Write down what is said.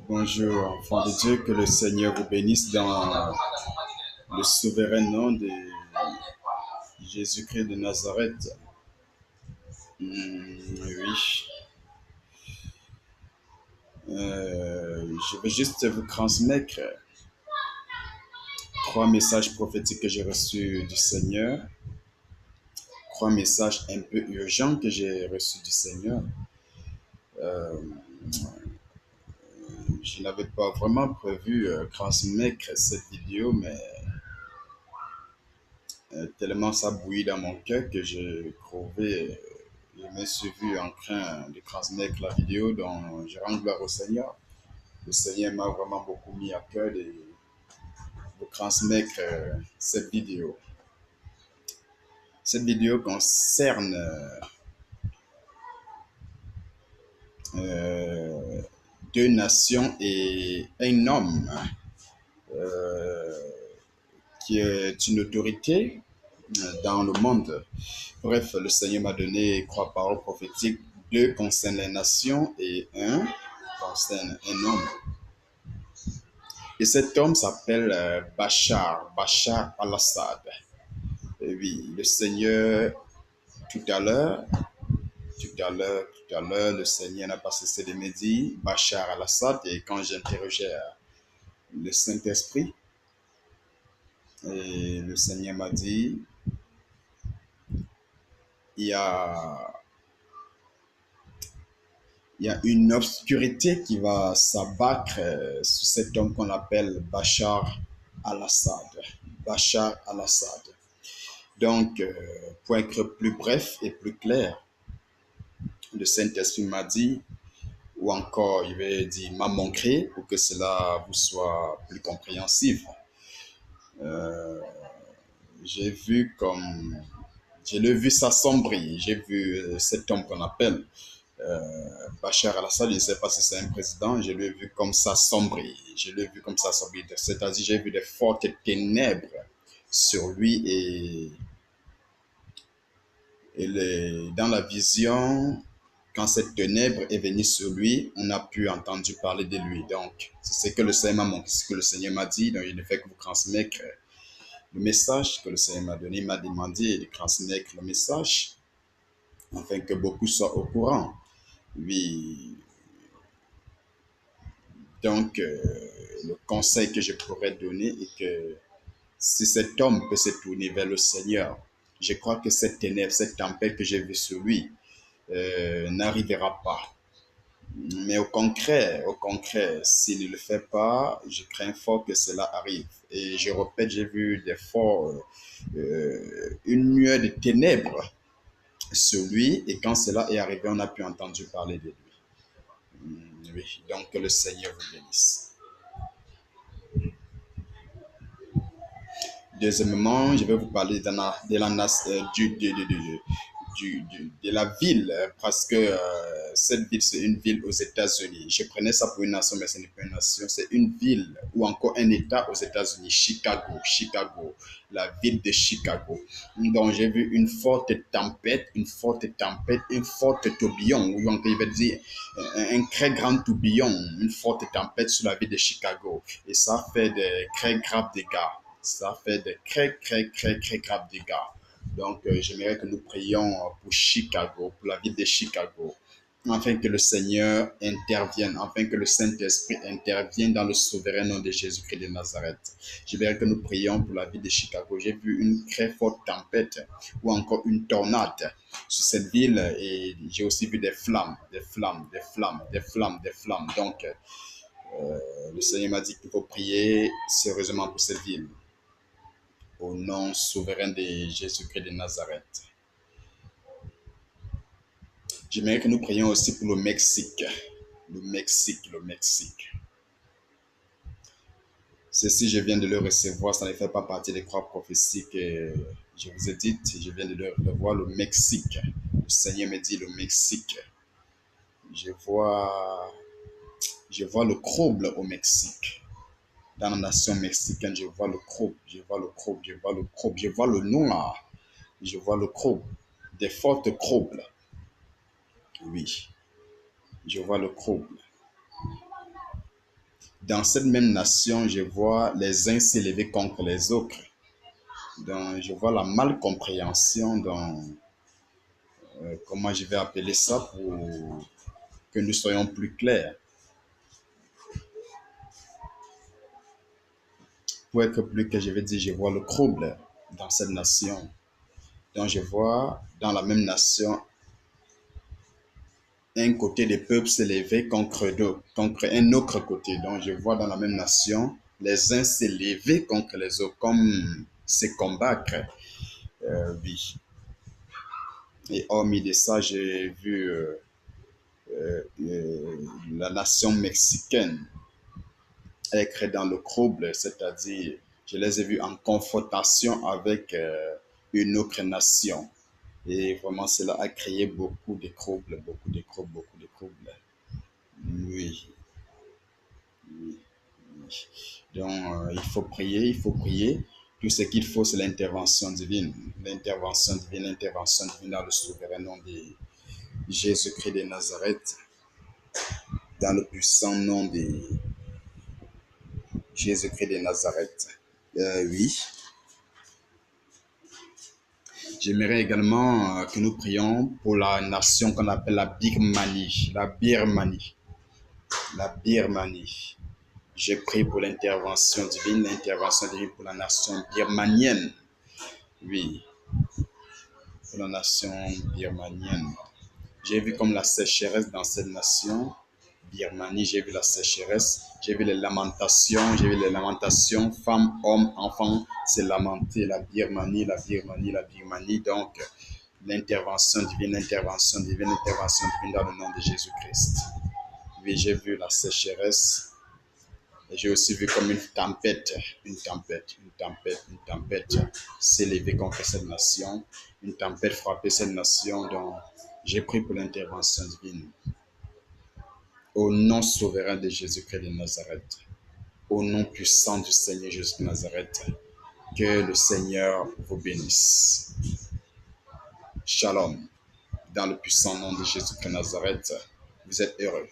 Bonjour, enfants de Dieu, que le Seigneur vous bénisse dans le souverain nom de Jésus-Christ de Nazareth. Oui, je vais juste vous transmettre trois messages prophétiques que j'ai reçus du Seigneur, trois messages un peu urgents que j'ai reçus du Seigneur. Euh, je n'avais pas vraiment prévu transmettre cette vidéo, mais tellement ça bouillit dans mon cœur que j'ai trouvé, je me suis vu en train de transmettre la vidéo dont je rends gloire au Seigneur. Le Seigneur m'a vraiment beaucoup mis à cœur de vous transmettre cette vidéo. Cette vidéo concerne euh, deux nations et un homme euh, qui est une autorité dans le monde. Bref, le Seigneur m'a donné trois paroles prophétiques. Deux concernent les nations et un concerne un homme. Et cet homme s'appelle Bachar al-Assad. Et oui, le Seigneur, tout à l'heure, le Seigneur n'a pas cessé de me dire Bachar al-Assad. Et quand j'interrogeais le Saint-Esprit, et le Seigneur m'a dit, il y a il y a une obscurité qui va s'abattre sur cet homme qu'on appelle Bachar al-Assad. Bachar al-Assad. Donc, pour être plus bref et plus clair, le Saint-Esprit m'a dit, ou encore, il va dire, m'a montré pour que cela vous soit plus compréhensif. Euh, j'ai vu comme, j'ai vu s'assombrir, j'ai vu cet homme qu'on appelle Bachar al-Assad, je ne sais pas si c'est un président, je l'ai vu comme ça sombrer, je l'ai vu comme ça sombrer, c'est-à-dire j'ai vu des fortes ténèbres sur lui dans la vision, quand cette ténèbre est venue sur lui, on a pu entendre parler de lui. Donc, c'est ce que le Seigneur m'a montré, ce que le Seigneur m'a dit, donc il ne fait que vous transmettre le message que le Seigneur m'a donné, il m'a demandé de transmettre le message afin que beaucoup soient au courant. Oui, donc, le conseil que je pourrais donner est que si cet homme peut se tourner vers le Seigneur, je crois que cette ténèbre, cette tempête que j'ai vue sur lui n'arrivera pas. Mais au concret, s'il ne le fait pas, je crains fort que cela arrive. Et je répète, j'ai vu des forts, une nuée de ténèbres sur lui, et quand cela est arrivé, on a pu entendre parler de lui. Oui, donc que le Seigneur vous bénisse. Deuxièmement, je vais vous parler de la ville, parce que cette ville, c'est une ville aux États-Unis. Je prenais ça pour une nation, mais ce n'est pas une nation, c'est une ville ou encore un État aux États-Unis, Chicago, la ville de Chicago. Donc, j'ai vu une forte tempête, un fort tourbillon, ou on peut dire un très grand tourbillon, une forte tempête sur la ville de Chicago. Et ça fait de très graves dégâts. Ça fait de très graves dégâts. Donc, j'aimerais que nous prions pour Chicago, pour la ville de Chicago, afin que le Seigneur intervienne, afin que le Saint-Esprit intervienne dans le souverain nom de Jésus-Christ de Nazareth. J'aimerais que nous prions pour la ville de Chicago. J'ai vu une très forte tempête ou encore une tornade sur cette ville et j'ai aussi vu des flammes. Donc, le Seigneur m'a dit qu'il faut prier sérieusement pour cette ville. Au nom souverain de Jésus-Christ de Nazareth. J'aimerais que nous prions aussi pour le Mexique. Le Mexique. Ceci, je viens de le recevoir, ça ne fait pas partie des trois prophéties que je vous ai dites. Je viens de le recevoir, le Mexique. Le Seigneur me dit le Mexique. Je vois le trouble au Mexique. Dans la nation mexicaine, je vois le trouble, je vois le noir, je vois le trouble, des fortes troubles. Oui, je vois le trouble. Dans cette même nation, je vois les uns s'élever contre les autres. Donc, je vois la malcompréhension dans, comment je vais appeler ça pour que nous soyons plus clairs. Pour être plus clair, je vais dire, je vois le trouble dans cette nation. Donc, je vois dans la même nation un côté des peuples s'élever contre un autre côté. Donc, je vois dans la même nation les uns s'élever contre les autres, comme se combattre. Oui. Et hormis de ça, j'ai vu la nation mexicaine être dans le trouble, c'est-à-dire, je les ai vus en confrontation avec une autre nation. Et vraiment, cela a créé beaucoup de troubles, beaucoup de troubles, beaucoup de troubles. Oui, oui, oui. Donc, il faut prier. Tout ce qu'il faut, c'est l'intervention divine. L'intervention divine, l'intervention divine dans le souverain nom de Jésus-Christ de Nazareth, dans le puissant nom de Jésus-Christ de Nazareth. Oui, j'aimerais également que nous prions pour la nation qu'on appelle la Birmanie. La Birmanie. La Birmanie. Je prie pour l'intervention divine pour la nation birmanienne. Oui, pour la nation birmanienne. J'ai vu comme la sécheresse dans cette nation. Birmanie, j'ai vu la sécheresse, j'ai vu les lamentations, femmes, hommes, enfants se lamenter, la Birmanie, la Birmanie, la Birmanie. Donc, l'intervention divine, l'intervention divine, l'intervention divine dans le nom de Jésus-Christ. Oui, j'ai vu la sécheresse, et j'ai aussi vu comme une tempête s'élever contre cette nation, une tempête frapper cette nation. Donc, j'ai pris pour l'intervention divine. Au nom souverain de Jésus-Christ de Nazareth, au nom puissant du Seigneur Jésus de Nazareth, que le Seigneur vous bénisse. Shalom. Dans le puissant nom de Jésus-Christ de Nazareth, vous êtes heureux.